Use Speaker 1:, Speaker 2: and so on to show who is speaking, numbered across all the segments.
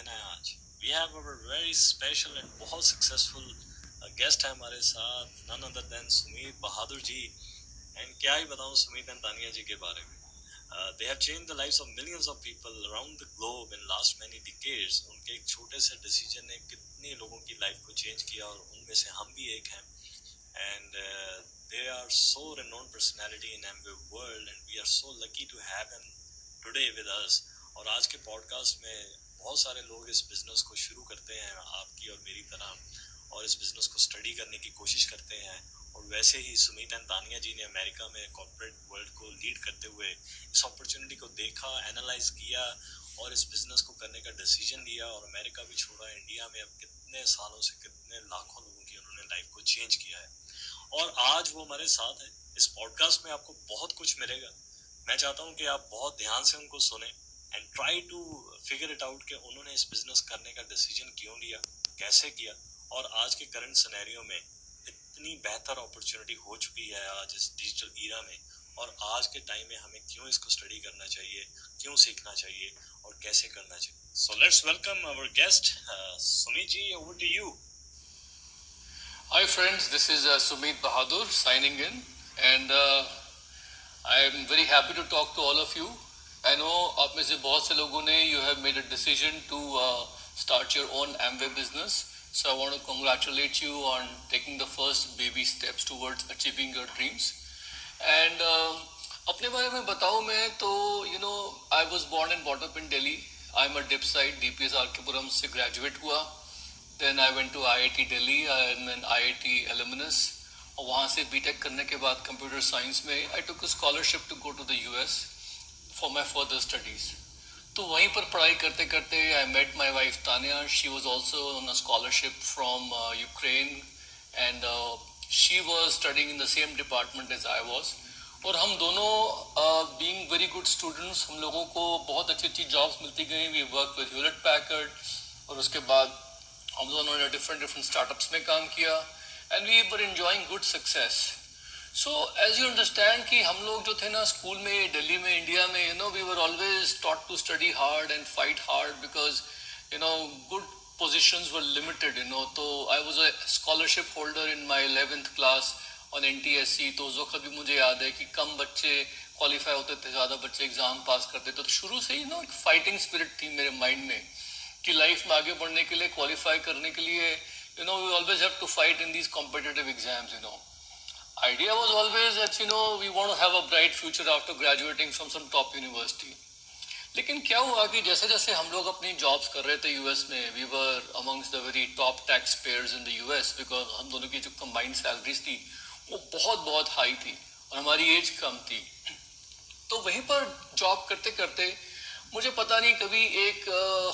Speaker 1: लेना है आज। We have our very special and बहुत सक्सेसफुल गेस्ट है हमारे साथ, none other than Sumit Bahadur ji. And क्या ही बताऊं सुमित एंड तानिया जी के बारे में। They have changed the lives of millions of people around the globe in last many decades. उनके एक छोटे से डिसीजन ने कितने लोगों की लाइफ को चेंज किया और उनमें से हम भी एक हैं। And they are so renowned personality in Amway world and we are so lucky to have them today with us. और आज के पॉडकास्ट में बहुत सारे लोग इस बिजनेस को शुरू करते हैं आपकी और मेरी तरह, और इस बिजनेस को स्टडी करने की कोशिश करते हैं। और वैसे ही सुमित एंड तानिया जी ने अमेरिका में कॉर्पोरेट वर्ल्ड को लीड करते हुए इस अपॉर्चुनिटी को देखा, एनालाइज किया और इस बिजनेस को करने का डिसीजन लिया और अमेरिका भी छोड़ा। इंडिया में अब कितने सालों से कितने लाखों लोगों की उन्होंने लाइफ को चेंज किया है और आज वो हमारे साथ है। इस पॉडकास्ट में आपको बहुत कुछ मिलेगा। मैं चाहता हूँ कि आप बहुत ध्यान से उनको सुने and try to figure it out कि उन्होंने इस बिजनेस करने का डिसीजन क्यों लिया, कैसे किया, और आज के करंट सिनेरियो में इतनी बेहतर अपॉर्चुनिटी हो चुकी है आज इस डिजिटल ईरा में, और आज के टाइम में हमें क्यों इसको स्टडी करना चाहिए, क्यों सीखना चाहिए और कैसे करना चाहिए। So let's welcome our guest Sumit ji, over to you.
Speaker 2: Hi friends, this is Sumit Bahadur signing in, and I am very happy to talk to all of you. I know आप में से बहुत से लोगों ने you have made a decision to start your own Amway business. So I want to congratulate you on taking the first baby steps towards achieving your dreams. And अपने बारे में बताऊँ मैं तो I was born and brought up in Delhi. I'm a DIP site, DPS RK से graduate हुआ. Then I went to IIT Delhi. I'm an IIT alumnus. और वहाँ से BTech करने के बाद computer science में I took a scholarship to go to the US for my further studies. तो वहीं पर पढ़ाई करते करते I met my wife Tanya. She was also on a scholarship from Ukraine and she was studying in the same department as I was. और हम दोनों being very good students, हम लोगों को बहुत अच्छी अच्छी jobs मिलती गई. We worked with Hewlett Packard और उसके बाद हम दोनों ने डिफरेंट स्टार्टअप्स में काम किया and we were enjoying good success. So as you understand कि हम लोग जो थे ना स्कूल में दिल्ली में इंडिया में we were always taught to study hard and fight hard because good positions were limited. तो I was a scholarship holder in my 11th class on NTSC. तो उस वक्त भी मुझे याद है कि कम बच्चे क्वालिफाई होते थे, ज़्यादा बच्चे एग्जाम पास करते थे. तो शुरू से ही एक फाइटिंग स्पिरिट थी मेरे माइंड में कि लाइफ में आगे बढ़ने के लिए, क्वालिफाई करने के लिए we always have to fight in these competitive exams. Idea was always that we want to have a bright future after graduating from some top university. लेकिन क्या हुआ कि जैसे जैसे हम लोग अपनी जॉब्स कर रहे थे यूएस में, we were amongst the very top tax payers in the US because हम दोनों की जो कंबाइंड सैलरीज थी वो बहुत बहुत हाई थी और हमारी एज कम थी. तो वहीं पर जॉब करते करते मुझे पता नहीं कभी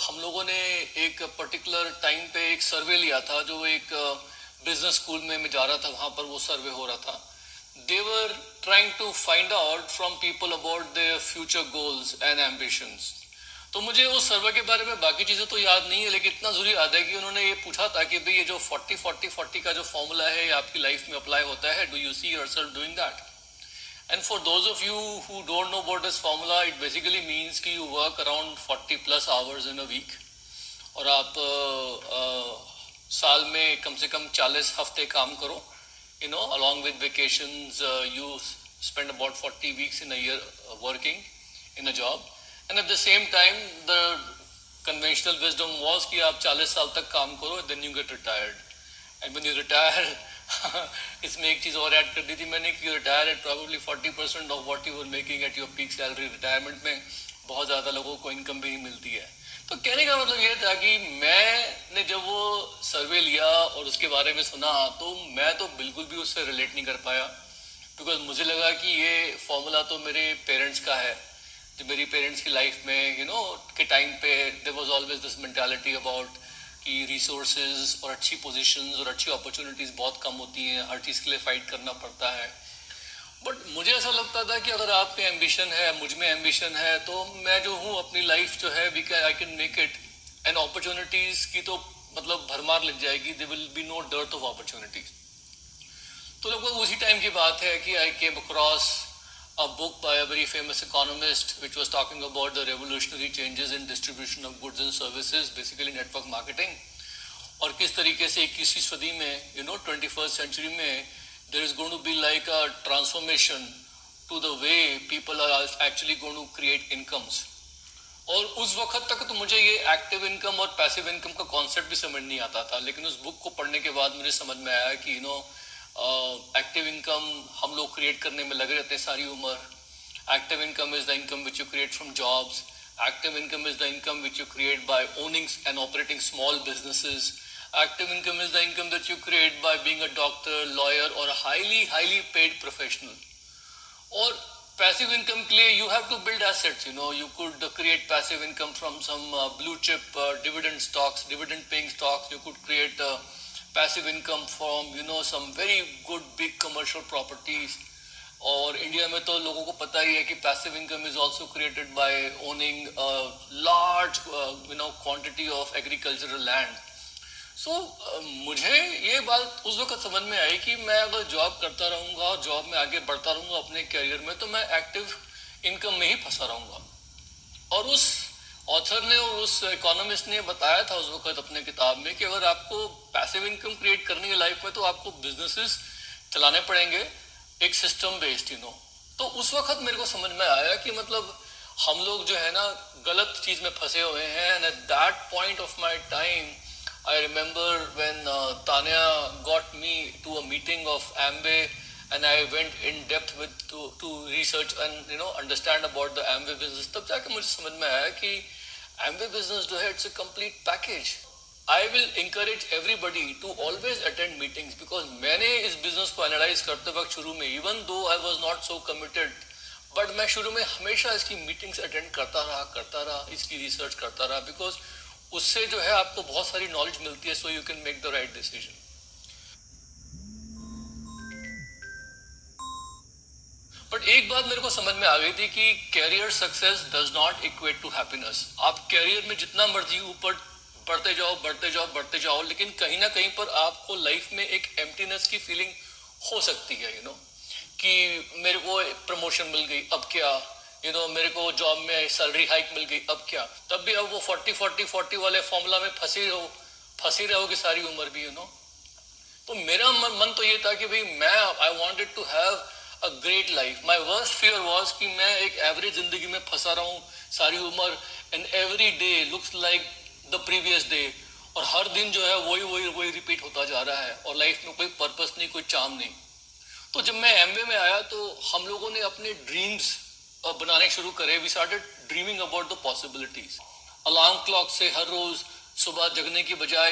Speaker 2: हम लोगों ने एक पर्टिकुलर टाइम पे एक सर्वे लिया था, जो एक बिजनेस स्कूल में मैं जा रहा था, वहाँ पर वो सर्वे हो रहा था. They were trying to find out from people about their future goals and ambitions. तो मुझे उस सर्वे के बारे में बाकी चीज़ें तो याद नहीं है, लेकिन इतना जरूर याद है कि उन्होंने ये पूछा था कि भाई ये जो 40-40-40 का जो फॉर्मूला है ये आपकी लाइफ में अप्लाई होता है, do you see yourself doing that? And for those of you who don't know about this formula, it basically means कि you work around 40 plus hours in a week और आप साल में कम से कम 40 हफ्ते काम करो. Along with vacations, you spend about 40 weeks in a year working in a job. And at the same time, the conventional wisdom was कि आप 40 साल तक काम करो, then you get retired. And when you retire, इसमें एक चीज और ऐड कर दी थी मैंने कि retire at probably 40% of what you were making at your peak salary. Retirement में बहुत ज्यादा लोगों को इनकम भी नहीं मिलती है. तो कहने का मतलब ये था कि मैंने जब वो सर्वे लिया और उसके बारे में सुना तो मैं तो बिल्कुल भी उससे रिलेट नहीं कर पाया, बिकॉज मुझे लगा कि ये फॉर्मूला तो मेरे पेरेंट्स का है. जो मेरी पेरेंट्स की लाइफ में के टाइम पे there was always this mentality about कि रिसोर्सेज और अच्छी पोजीशंस और अच्छी अपॉर्चुनिटीज बहुत कम होती हैं, हर चीज़ के लिए फाइट करना पड़ता है. बट मुझे ऐसा लगता था कि अगर आप में एम्बिशन है, मुझ में एम्बिशन है, तो मैं जो हूँ अपनी लाइफ जो है I can make it. And opportunities की तो मतलब भरमार लग जाएगी, there will be no dearth of opportunities. तो लगभग उसी टाइम की बात है कि I came across a book by a very famous economist which was talking about the revolutionary changes in distribution of goods and services, basically network marketing. और किस तरीके से 21वीं सदी में, 21st century में, there is going to be like a transformation to the way people are actually going to create incomes. और उस वक्त तक तो मुझे ये एक्टिव इनकम और पैसिव इनकम का कॉन्सेप्ट भी समझ नहीं आता था, लेकिन उस बुक को पढ़ने के बाद मुझे समझ में आया कि एक्टिव इनकम हम लोग क्रिएट करने में लगे रहते हैं सारी उम्र. Active income is the income which you create from jobs. Active income is the income which you create bye owning and operating small businesses. Active income is the income that you create by being a doctor, lawyer or a highly paid professional. Or passive income के लिए you have to build assets. You could create passive income from some blue chip dividend stocks, dividend paying stocks. You could create passive income from some very good big commercial properties. और India में तो लोगों को पता ही है कि passive income is also created by owning a large quantity of agricultural land. So, मुझे ये बात उस वक्त समझ में आई कि मैं अगर जॉब करता रहूँगा और जॉब में आगे बढ़ता रहूँगा अपने करियर में, तो मैं एक्टिव इनकम में ही फंसा रहूँगा. और उस ऑथर ने और उस इकोनॉमिस्ट ने बताया था उस वक्त अपने किताब में कि अगर आपको पैसिव इनकम क्रिएट करनी है लाइफ में, तो आपको बिजनेसेस चलाने पड़ेंगे एक सिस्टम बेस्ड. तो उस वक्त मेरे को समझ में आया कि मतलब हम लोग जो है ना गलत चीज में फंसे हुए हैं. And at that point of my time I remember when Tanya got me to a meeting of Amway, and I went in depth to research and understand about the Amway business. तब जाके मुझे समझ में आया कि Amway business जो है it's a complete package. I will encourage everybody to always attend meetings, because मैंने इस business को analyze करते वक्त शुरू में, even though I was not so committed, but मैं शुरू में हमेशा इसकी meetings attend करता रहा, इसकी research करता रहा, because उससे जो है आपको बहुत सारी नॉलेज मिलती है, so you can make the right decision. But एक बात मेरे को समझ में आ गई थी कि career success does not equate to happiness. आप कैरियर में जितना मर्जी ऊपर बढ़ते जाओ, लेकिन कहीं ना कहीं पर आपको लाइफ में एक एम्प्टीनेस की फीलिंग हो सकती है. कि मेरे को प्रमोशन मिल गई, अब क्या, मेरे को जॉब में सैलरी हाइक मिल गई, अब क्या. तब भी अब वो 40-40-40 वाले फॉर्मूला में फंसी रहोगे सारी उम्र भी. तो मेरा मन तो ये था कि भाई मैं I wanted to have a great life. My worst fear was कि मैं एक एवरेज जिंदगी में फंसा रहा हूँ सारी उम्र, and every day looks like the previous day. और हर दिन जो है वही रिपीट होता जा रहा है, और लाइफ में कोई पर्पस नहीं, कोई चार्म नहीं. तो जब मैं एमवे में आया तो हम लोगों ने अपने ड्रीम्स बनाने शुरू करे. We started dreaming about the possibilities. Alarm clock से हर रोज सुबह जगने की बजाय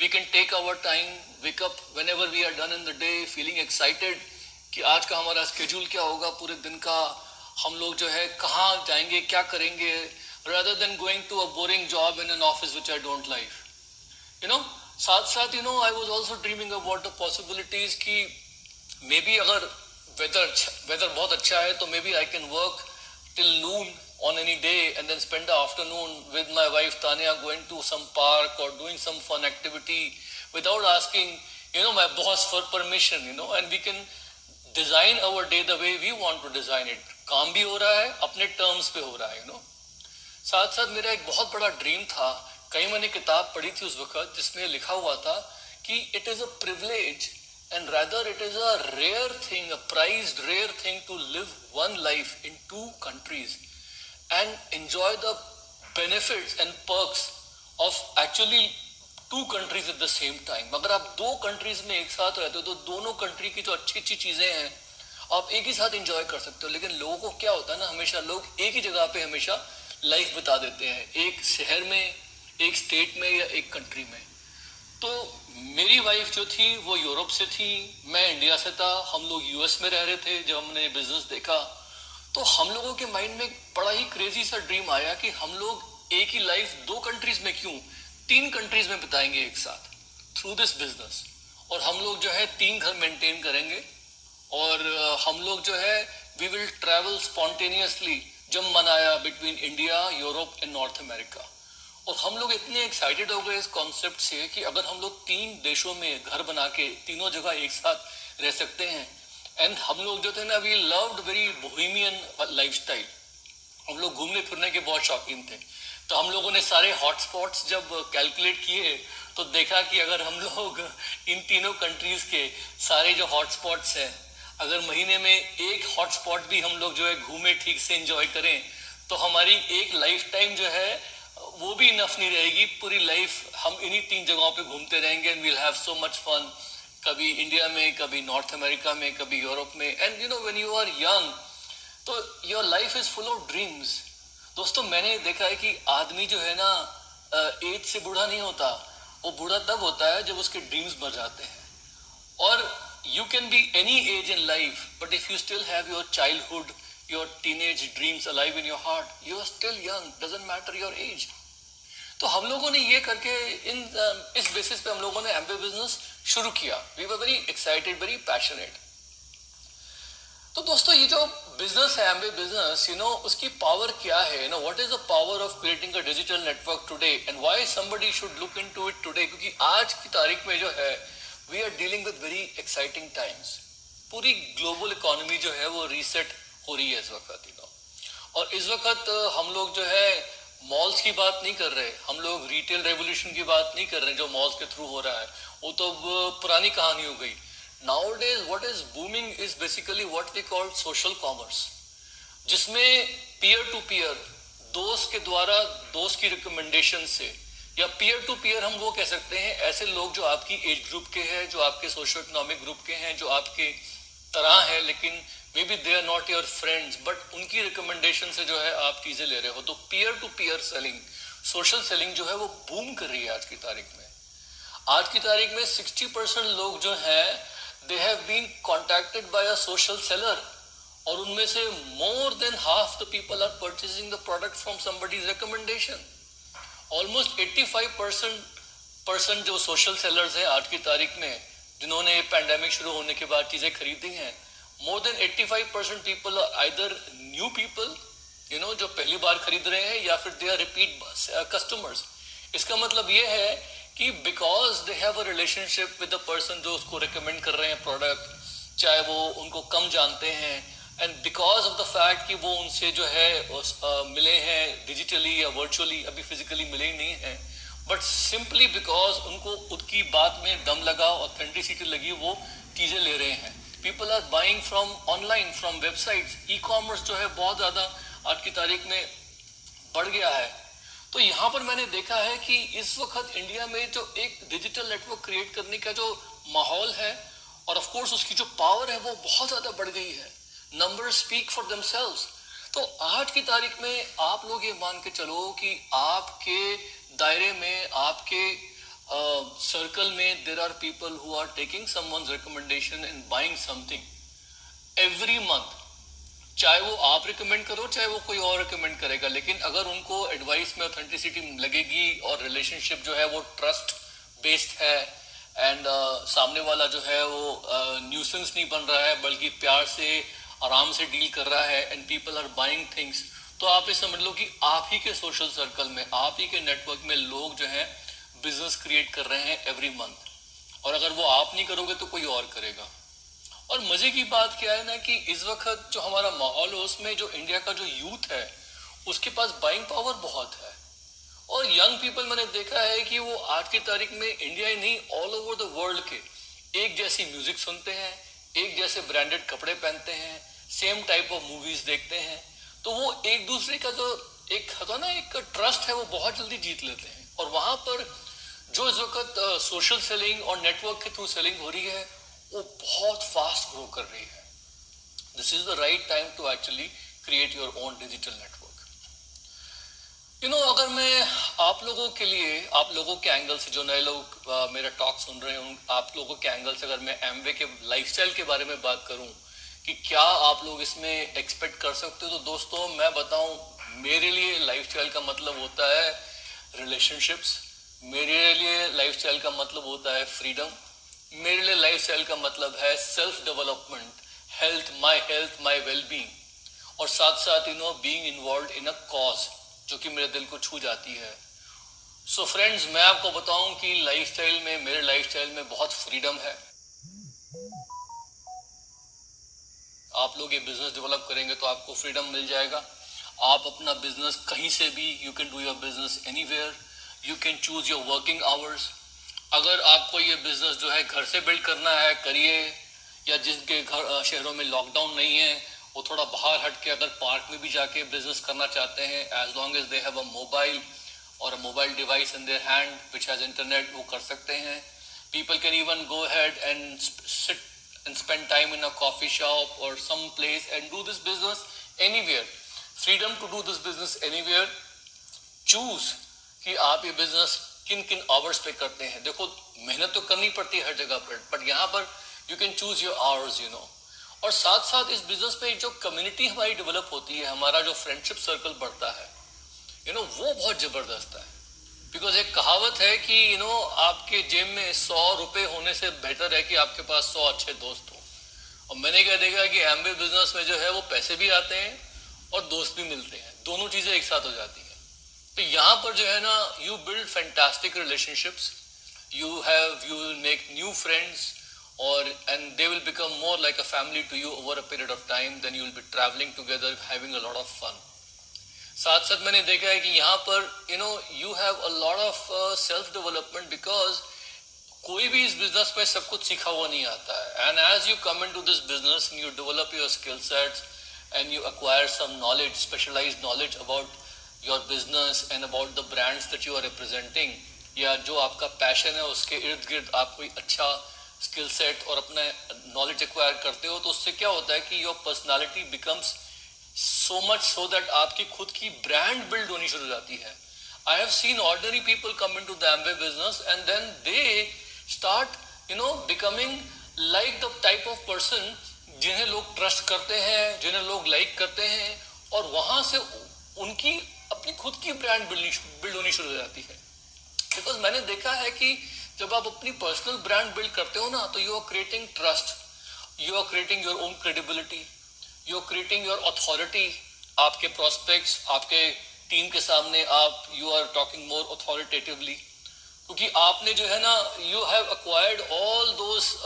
Speaker 2: we can take our time, wake up whenever we are done in the day, feeling excited कि आज का हमारा स्केड्यूल क्या होगा पूरे दिन का, हम लोग जो है कहाँ जाएंगे, क्या करेंगे, rather than going to a boring job in an office which I don't like. साथ I was also dreaming about the possibilities कि maybe अगर weather बहुत अच्छा है तो maybe I can work till noon on any day and then spend the afternoon with my wife Tanya going to some park or doing some fun activity without asking my boss for permission, and we can design our day the way we want to design it. काम भी हो रहा है, अपने terms पे हो रहा है. साथ मेरा एक बहुत बड़ा ड्रीम था. कहीं मैंने किताब पढ़ी थी उस वक्त जिसमें लिखा हुआ था कि it is a privilege and rather it is a rare thing, a prized rare thing to live one life in two countries and enjoy the benefits and perks of actually two countries at the same time. अगर आप दो countries में एक साथ रहते हो तो दोनों कंट्री की जो अच्छी चीजें हैं आप एक ही साथ एंजॉय कर सकते हो. लेकिन लोगों को क्या होता है ना, हमेशा लोग एक ही जगह पे हमेशा लाइफ बिता देते हैं, एक शहर में, एक स्टेट में या एक कंट्री में. तो मेरी वाइफ जो थी वो यूरोप से थी, मैं इंडिया से था, हम लोग यूएस में रह रहे थे. जब हमने बिजनेस देखा तो हम लोगों के माइंड में बड़ा ही क्रेजी सा ड्रीम आया कि हम लोग एक ही लाइफ दो कंट्रीज में क्यों, तीन कंट्रीज में बिताएंगे एक साथ थ्रू दिस बिजनेस. और हम लोग जो है 3 घर मेंटेन करेंगे और हम लोग जो है वी विल ट्रैवल स्पॉन्टेनियसली. जब मन आया between India, Europe and north America. और हम लोग इतने एक्साइटेड हो गए इस कॉन्सेप्ट से कि अगर हम लोग 3 देशों में घर बना के तीनों जगह एक साथ रह सकते हैं एंड हम लोग जो थे ना, we loved very bohemian lifestyle. हम लोग घूमने फिरने के बहुत शौकीन थे। तो हम लोगों ने सारे हॉटस्पॉट्स जब कैलकुलेट किए तो देखा कि अगर हम लोग इन तीनों कंट्रीज के सारे जो हॉटस्पॉट्स हैं, अगर महीने में एक हॉटस्पॉट भी हम लोग जो है घूमे, ठीक से एंजॉय करें, तो हमारी एक लाइफ टाइम जो है वो भी इनफ नहीं रहेगी। पूरी लाइफ हम इन्हीं तीन जगहों पे घूमते रहेंगे and we'll have so much fun. कभी इंडिया में, कभी नॉर्थ अमेरिका में, कभी यूरोप में। And you know when you are young तो your life is full of dreams. दोस्तों मैंने देखा है कि आदमी जो है ना एज से बूढ़ा नहीं होता, वो बूढ़ा तब होता है जब उसके ड्रीम्स मर जाते हैं। और you can be any age in life, but if you still have your childhood, your teenage dreams alive in your heart, you are still young, doesn't matter your age. तो हम लोगों ने ये करके इस बेसिस पे हम लोगों ने एमवे बिजनेस शुरू किया। We were very excited, very passionate. तो दोस्तों ये जो बिजनेस है एमवे बिजनेस, उसकी पावर क्या है, what is the power of creating a digital network today and why somebody should look into it today. क्योंकि आज की तारीख में जो है we are dealing with very exciting times. पूरी ग्लोबल इकोनॉमी जो है वो रीसेट हो रही है इस वक्त। और इस वक्त हम लोग जो है मॉल्स की बात नहीं कर रहे, हम लोग रिटेल रेवोल्यूशन की बात नहीं कर रहे जो मॉल्स के थ्रू हो रहा है, वो तो पुरानी कहानी हो गई। Nowadays what is booming is basically what we call social commerce, जिसमें peer to peer, दोस्त के द्वारा दोस्त की रिकमेंडेशन से, या peer to peer हम वो कह सकते हैं ऐसे लोग जो आपकी एज ग्रुप के हैं, जो आपके सोशल इकोनॉमिक ग्रुप के हैं, जो आपके तरह है, लेकिन maybe they are not your friends, but उनकी रिकमेंडेशन से जो है आप चीजें ले रहे हो। तो peer to peer selling, social selling जो है वो बूम कर रही है आज की तारीख में। आज की तारीख में 60% लोग जो हैं they have been contacted by a social seller, और उनमें से more than half the people are purchasing the product from somebody's recommendation. Almost 85% जो social sellers हैं आज की तारीख में, जिन्होंने पैंडेमिक शुरू होने के बाद चीजें खरीदी हैं, more than 85% people are either new people, जो पहली बार खरीद रहे हैं, या फिर they are repeat customers. इसका मतलब ये है कि because they have a relationship with the person जो उसको रिकमेंड कर रहे हैं प्रोडक्ट, चाहे वो उनको कम जानते हैं, and because of the fact कि वो उनसे जो है मिले हैं डिजिटली या वर्चुअली, अभी फिजिकली मिले ही नहीं हैं, बट सिंपली बिकॉज उनको उनकी बात में दम लगा, ऑथेंटिसिटी लगी, वो चीजें ले रहे हैं। People are buying from online, from websites. E commerce जो है बहुत ज्यादा आज की तारीख में बढ़ गया है। तो यहाँ पर मैंने देखा है कि इस वक्त इंडिया में जो एक डिजिटल नेटवर्क क्रिएट करने का जो माहौल है, और ऑफ कोर्स उसकी जो पावर है वो बहुत ज्यादा बढ़ गई है। Number speak for themselves. तो आज की तारीख में आप लोग ये मान के चलो कि आपके दायरे में, आपके सर्कल में there are people who are taking someone's recommendation and buying something every month. चाहे वो आप रिकमेंड करो, चाहे वो कोई और रिकमेंड करेगा, लेकिन अगर उनको एडवाइस में ऑथेंटिसिटी लगेगी और रिलेशनशिप जो है वो ट्रस्ट बेस्ड है, एंड सामने वाला जो है वो न्यूसेंस नहीं बन रहा है, बल्कि प्यार से आराम से डील कर रहा है, and people are buying things, तो आप ये समझ लो कि आप ही के सोशल सर्कल में, आप ही के नेटवर्क में लोग जो है बिजनेस क्रिएट कर रहे हैं एवरी मंथ। और अगर वो आप नहीं करोगे तो कोई और करेगा। और मजे की बात क्या है ना कि इस वक्त जो हमारा माहौल है उसमें जो इंडिया का जो यूथ है उसके पास बाइंग पावर बहुत है। और यंग पीपल मैंने देखा है कि वो आज की तारीख में इंडिया ही नहीं, ऑल ओवर द वर्ल्ड के एक जैसी म्यूजिक सुनते हैं, एक जैसे ब्रांडेड कपड़े पहनते हैं, सेम टाइप ऑफ मूवीज देखते हैं। तो वो एक दूसरे का जो एक होता ना एक ट्रस्ट है वो बहुत जल्दी जीत लेते हैं। और वहां पर जो इस वक्त सोशल सेलिंग और नेटवर्क के थ्रू सेलिंग हो रही है वो बहुत फास्ट ग्रो कर रही है। This is the right time to actually create your own digital network. अगर मैं आप लोगों के लिए, आप लोगों के एंगल से, जो नए लोग मेरा टॉक सुन रहे हैं, आप लोगों के एंगल से अगर मैं एमवे के लाइफस्टाइल के बारे में बात करूं कि क्या आप लोग इसमें एक्सपेक्ट कर सकते हो, तो दोस्तों मैं बताऊं, मेरे लिए लाइफस्टाइल का मतलब होता है रिलेशनशिप्स, मेरे लिए लाइफस्टाइल का मतलब होता है फ्रीडम, मेरे लिए लाइफस्टाइल का मतलब है self development, health my wellbeing, और साथ साथ being involve in a cause जो कि मेरे दिल को छू जाती है। सो फ्रेंड्स, मैं आपको बताऊं कि लाइफस्टाइल में, मेरे लाइफस्टाइल में बहुत फ्रीडम है। आप लोग ये बिजनेस डेवलप करेंगे तो आपको फ्रीडम मिल जाएगा। आप अपना बिजनेस कहीं से भी, you can do your business anywhere, you can choose your working hours. अगर आपको ये बिजनेस जो है घर से बिल्ड करना है, करिए, या जिनके घर शहरों में लॉकडाउन नहीं है वो थोड़ा बाहर हट के अगर पार्क में भी जाके बिजनेस करना चाहते हैं, as long as they have a mobile और a mobile device in their hand which has internet, वो कर सकते हैं। People can even go ahead and sit and spend time in a coffee shop or some place and do this business anywhere. Freedom to do this business anywhere. Choose कि आप ये business किन किन hours पे करते हैं। देखो मेहनत तो करनी पड़ती है हर जगह पर, बट यहाँ पर you can choose your hours, you know. और साथ साथ इस बिजनेस में जो कम्युनिटी हमारी डेवलप होती है, हमारा जो फ्रेंडशिप सर्कल बढ़ता है, यू नो, वो बहुत जबरदस्त है। बिकॉज एक कहावत है कि यू नो आपके जेब में 100 रुपए होने से बेहतर है कि आपके पास 100 अच्छे दोस्त हो। और मैंने क्या देखा कि एमवे बिजनेस में जो है वो पैसे भी आते हैं और दोस्त भी मिलते हैं, दोनों चीजें एक साथ हो जाती हैं। तो यहाँ पर जो है ना, you build fantastic relationships, you will make new friends, और and they will become more like a family to you over a period of time, then you will be travelling together, having a lot of fun. साथ साथ मैंने देखा है कि यहाँ पर you know you have a lot of self development, because कोई भी इस बिजनेस में सब कुछ सीखा हुआ नहीं आता है। And as you come in to this business you develop your skill sets and you acquire some knowledge, specialised knowledge about your business and about the brands that you are representing, या जो आपका passion है उसके इर्द गिर्द आप कोई अच्छा स्किल सेट और अपना नॉलेज एक्वायर करते हो, तो उससे क्या होता है कि your personality becomes so much so that आपकी खुद की ब्रांड बिल्ड होनी शुरू हो जाती है। I have seen ordinary people come into the Amway business and then they start, you know, becoming like the type of person जिन्हें लोग ट्रस्ट करते हैं, जिन्हें लोग लाइक करते हैं, और वहां से उनकी अपनी खुद की ब्रांड बिल्ड होनी शुरू हो जाती है। बिकॉज मैंने देखा है कि जब आप अपनी पर्सनल ब्रांड बिल्ड करते हो ना, तो you are creating trust, you are creating your own credibility, you are creating your authority. आपके प्रोस्पेक्ट्स, आपके टीम के सामने आप you are talking more authoritatively, क्योंकि आपने जो है ना, you have acquired all those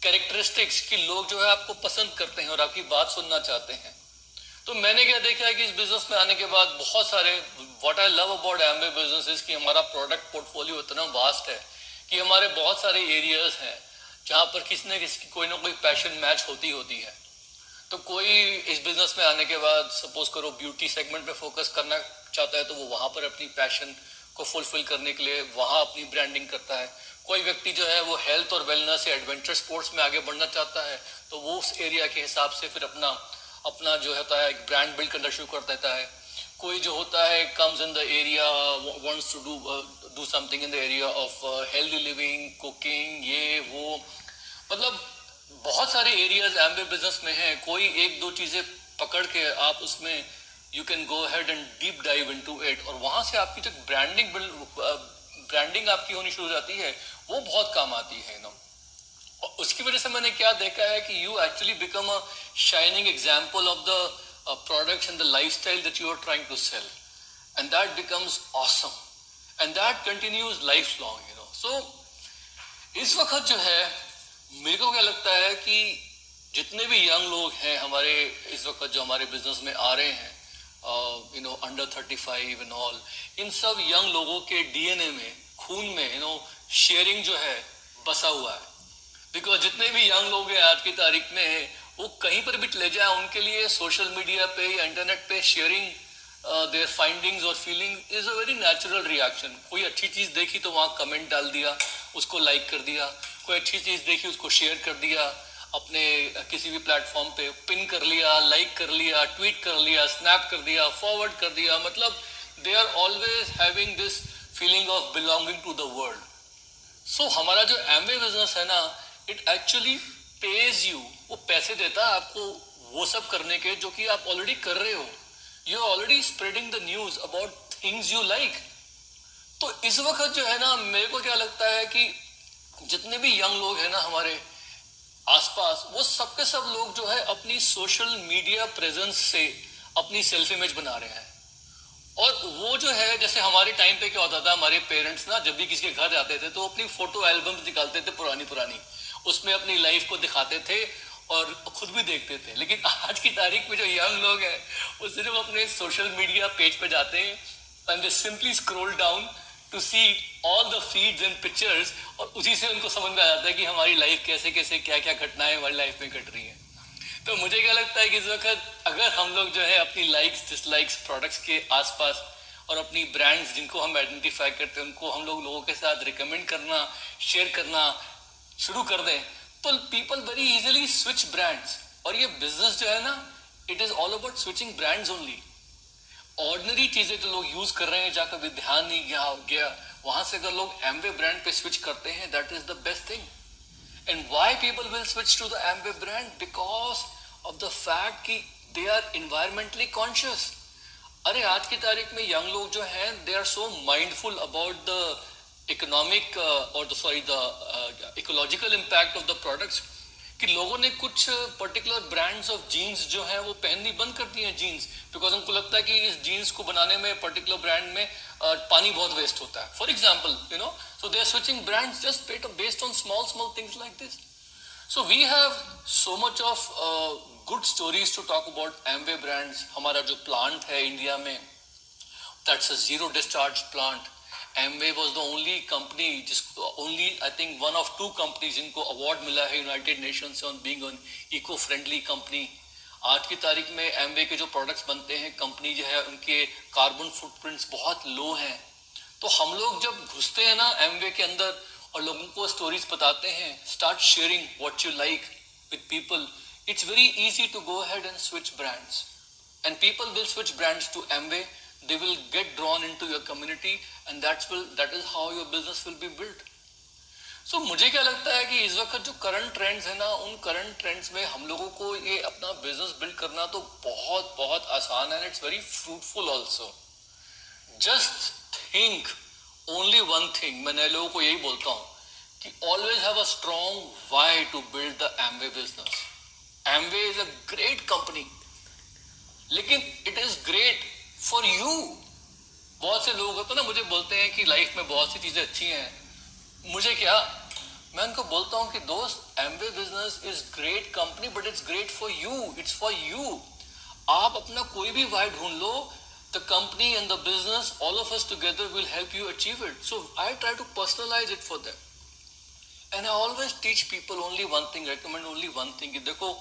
Speaker 2: characteristics कि लोग जो है आपको पसंद करते हैं और आपकी बात सुनना चाहते हैं। तो मैंने क्या देखा है कि इस बिजनेस में आने के बाद बहुत सारे, what I love about Amway business is कि हमारा प्रोडक्ट पोर्टफोलियो इतना वास्ट है कि हमारे बहुत सारे एरियाज हैं जहां पर किसी न किसी कोई ना कोई पैशन मैच होती है। तो कोई इस बिजनेस में आने के बाद सपोज करो ब्यूटी सेगमेंट पे फोकस करना चाहता है, तो वो वहां पर अपनी पैशन को फुलफिल करने के लिए वहां अपनी ब्रांडिंग करता है। कोई व्यक्ति जो है वो हेल्थ और वेलनेस या एडवेंचर स्पोर्ट्स में आगे बढ़ना चाहता है, तो वो उस एरिया के हिसाब से फिर अपना जो होता है एक ब्रांड बिल्ड करना शुरू कर देता है। कोई जो होता है comes in the area, wants to do something in the area of healthy living, cooking, ये वो, मतलब बहुत सारे एरियाज एमवे बिजनेस में हैं। कोई एक दो चीजें पकड़ के आप उसमें you can go ahead and deep dive into it, और वहां से आपकी जो ब्रांडिंग आपकी होनी शुरू हो जाती है, वो बहुत काम आती है ना। और उसकी वजह से मैंने क्या देखा है कि you actually become a shining example of the products and the lifestyle that you are trying to sell, and that becomes awesome and that continues life long, you know. So इस वक्त जो है मेरे को क्या लगता है कि जितने भी यंग लोग हैं हमारे इस वक्त जो हमारे बिजनेस में आ रहे हैं, you know under 35 and all, इन सब यंग लोगों के डीएनए में, खून में, यू नो, शेयरिंग जो है बसा हुआ है। बिकॉज जितने भी यंग लोग हैं आज की तारीख में, वो कहीं पर भी ले जाए, उनके लिए सोशल मीडिया पे या इंटरनेट पे शेयरिंग देयर फाइंडिंग्स और feeling is a very natural reaction. कोई अच्छी चीज देखी तो वहां कमेंट डाल दिया, उसको लाइक कर दिया, कोई अच्छी चीज देखी उसको शेयर कर दिया, अपने किसी भी प्लेटफॉर्म पे पिन कर लिया, लाइक कर लिया, ट्वीट कर लिया, स्नैप कर दिया, फॉरवर्ड कर दिया। मतलब they are always having this feeling of belonging to the world. So हमारा जो एमवे बिजनेस है ना, इट एक्चुअली पेज यू, वो पैसे देता है आपको वो सब करने के जो कि आप ऑलरेडी कर रहे हो। You are already spreading the news about things you like. तो इस वक्त जो है ना, मेरे को क्या लगता है कि जितने भी यंग लोग हैं ना हमारे आसपास, वो सब के सब लोग जो है अपनी सोशल मीडिया प्रेजेंस से अपनी सेल्फ इमेज बना रहे हैं। और वो जो है, जैसे हमारे टाइम पे क्या होता था, हमारे पेरेंट्स ना जब भी किसी के घर जाते थे तो अपनी फोटो एल्बम्स निकालते थे पुरानी, उसमें अपनी लाइफ को दिखाते थे और खुद भी देखते थे। लेकिन आज की तारीख में जो यंग लोग हैं वो सिर्फ अपने सोशल मीडिया पेज पे जाते हैं and they simply scroll down to see all the feeds and pictures, और उसी से उनको समझ में आ जाता है कि हमारी लाइफ कैसे कैसे क्या क्या घटनाएं हमारी लाइफ में घट रही हैं। तो मुझे क्या लगता है कि इस वक्त अगर हम लोग जो है अपनी लाइक्स डिसलाइक्स प्रोडक्ट्स के आसपास और अपनी ब्रांड्स जिनको हम आइडेंटिफाई करते हैं उनको हम लोगों के साथ रिकमेंड करना, शेयर करना शुरू कर दें, तो people very easily switch brands. और ये बिजनेस जो है ना, it is all about switching brands only. Ordinary चीजें जो लोग यूज कर रहे हैं जहाँ कभी ध्यान नहीं गया वहां से अगर लोग एमवे ब्रांड पे स्विच करते हैं, that is the best thing. And why people will switch to the Amway brand? Because of the fact कि दे आर इन्वायरमेंटली कॉन्शियस। अरे आज की तारीख में यंग लोग जो हैं they are so mindful about the economic और the ecological impact of the products कि लोगों ने कुछ पर्टिकुलर ब्रांड्स ऑफ जीन्स जो हैं वो पहननी बंद कर दी हैं जीन्स, बिकॉज उनको लगता है कि इस जीन्स को बनाने में पर्टिकुलर ब्रांड में पानी बहुत वेस्ट होता है, for example, you know. So they are switching brands just based on small things like this. So we have so much of good stories to talk about Amway brands. हमारा जो plant है India में, that's a zero discharge plant. Amway was the only company, only I think one of two companies जिनको award मिला है United nation से on being an eco-friendly company। आज की तारीख में Amway के जो प्रोडक्ट्स बनते हैं, कंपनी जो है उनके कार्बन फुटप्रिंट्स बहुत लो हैं। तो हम लोग जब घुसते हैं ना Amway के अंदर और लोगों को स्टोरीज बताते हैं, start sharing what you like with people, it's very easy to go ahead and switch brands and people will switch brands to Amway। They will get drawn into your community and that is how your business will be built. So मुझे क्या लगता है कि इस वक्त जो current trends है ना, उन करंट ट्रेंड्स में हम लोगों को ये अपना बिजनेस बिल्ड करना तो बहुत बहुत आसान है, it's very fruitful also. Just think only one thing, मैं नए लोगों को यही बोलता हूँ कि always have a strong why to build the Amway business. Amway is a great company, लेकिन it is great for you. बहुत से लोग होते हैं ना, मुझे बोलते हैं कि लाइफ में बहुत सी चीजें अच्छी हैं, मुझे क्या, मैं उनको बोलता हूं कि दोस्त, Amway business is great company but it's great for you, it's for you. आप अपना कोई भी वाई ढूंढ लो, the company and the business, all of us together will help you achieve it. So I try to personalise it for them and I always teach people only one thing, recommend only one thing. देखो,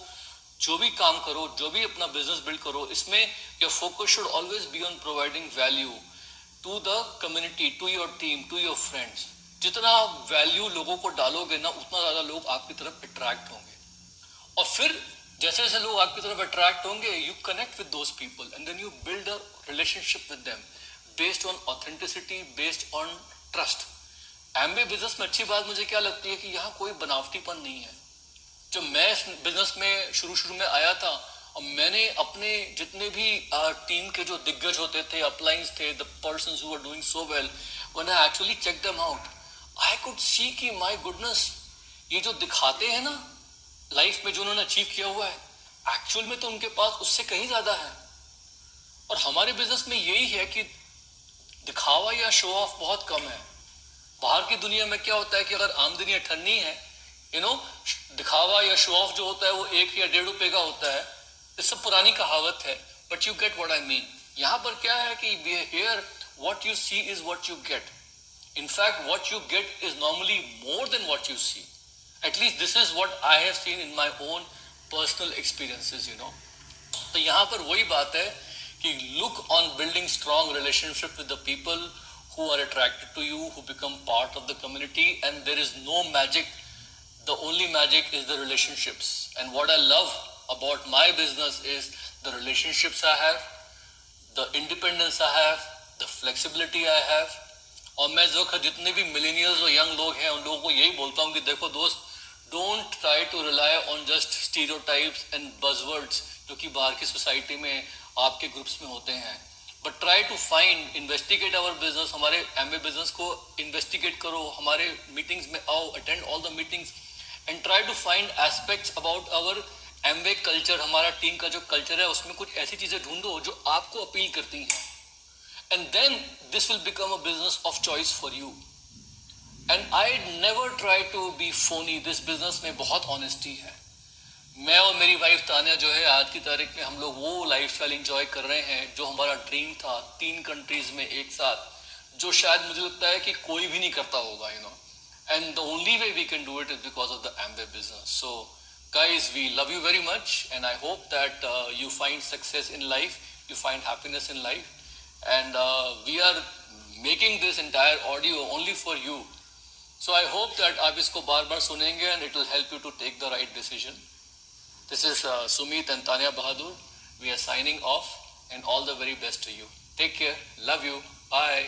Speaker 2: जो भी काम करो, जो भी अपना business build करो, इसमें your focus should always be on providing value to the community, to your team, to your friends. जितना वैल्यू लोगों को डालोगे ना, उतना ज्यादा लोग आपकी तरफ अट्रैक्ट होंगे, और फिर जैसे जैसे लोग आपकी तरफ अट्रैक्ट होंगे, you connect with those people and then you build a relationship with them based on authenticity, based on trust. Amway business में अच्छी बात मुझे क्या लगती है कि यहाँ कोई बनावटीपन नहीं है। जब मैं इस बिजनेस में शुरू में आया था और मैंने अपने जितने भी टीम के जो दिग्गज होते थे, अपलाइंस थे, the persons who are doing so well, when I actually check them out, I could see कि माय गुडनेस, ये जो दिखाते हैं ना लाइफ में जो उन्होंने अचीव किया हुआ है, एक्चुअल में तो उनके पास उससे कहीं ज्यादा है। और हमारे बिजनेस में यही है कि दिखावा या शो ऑफ बहुत कम है। बाहर की दुनिया में क्या होता है कि अगर आमदनी अठन्नी है, यू नो, दिखावा या शो ऑफ जो होता है वो 1 या 1.5 रुपए का होता है। ये सब पुरानी कहावत है, but you get what I mean. यहाँ पर क्या है कि here what you see is what you get. In fact, what you get is normally more than what you see. At least this is what I have seen in my own personal experiences, you know. तो यहाँ पर वही बात है कि look on building strong relationship with the people who are attracted to you, who become part of the community, and there is no magic. The only magic is the relationships. And what I love about my business is the relationships I have, the independence I have, the flexibility I have. और मैं जो जितने भी millennials और young लोग हैं उन लोगों को यही बोलता हूँ कि देखो दोस्त, don't try to rely on just stereotypes and buzzwords जो कि बाहर की सोसाइटी में आपके ग्रुप्स में होते हैं, but try to find, investigate our business. हमारे Amway बिजनेस को इन्वेस्टिगेट करो, हमारे मीटिंग्स में आओ, attend all the meetings and try to find aspects about our Amway culture. हमारा टीम का जो कल्चर है उसमें कुछ ऐसी चीजें ढूंढो जो आपको अपील करती हैं, and then this will become a business of choice for you. And I never try to be phony. This business में बहुत honesty है। मैं और मेरी वाइफ तानिया जो है आज की तारीख में हम लोग वो लाइफस्टाइल एंजॉय कर रहे हैं जो हमारा ड्रीम था, 3 कंट्रीज में एक साथ, जो शायद मुझे लगता है कि कोई भी नहीं करता होगा, and the only way we can do it is because of the Amway business. So guys, we love you very much and I hope that you find success in life, you find happiness in life, and we are making this entire audio only for you. So I hope that आप इसको बार बार सुनेंगे and it will help you to take the right decision. This is Sumit and Tanya Bahadur. We are signing off and all the very best to you. Take care. Love you. Bye.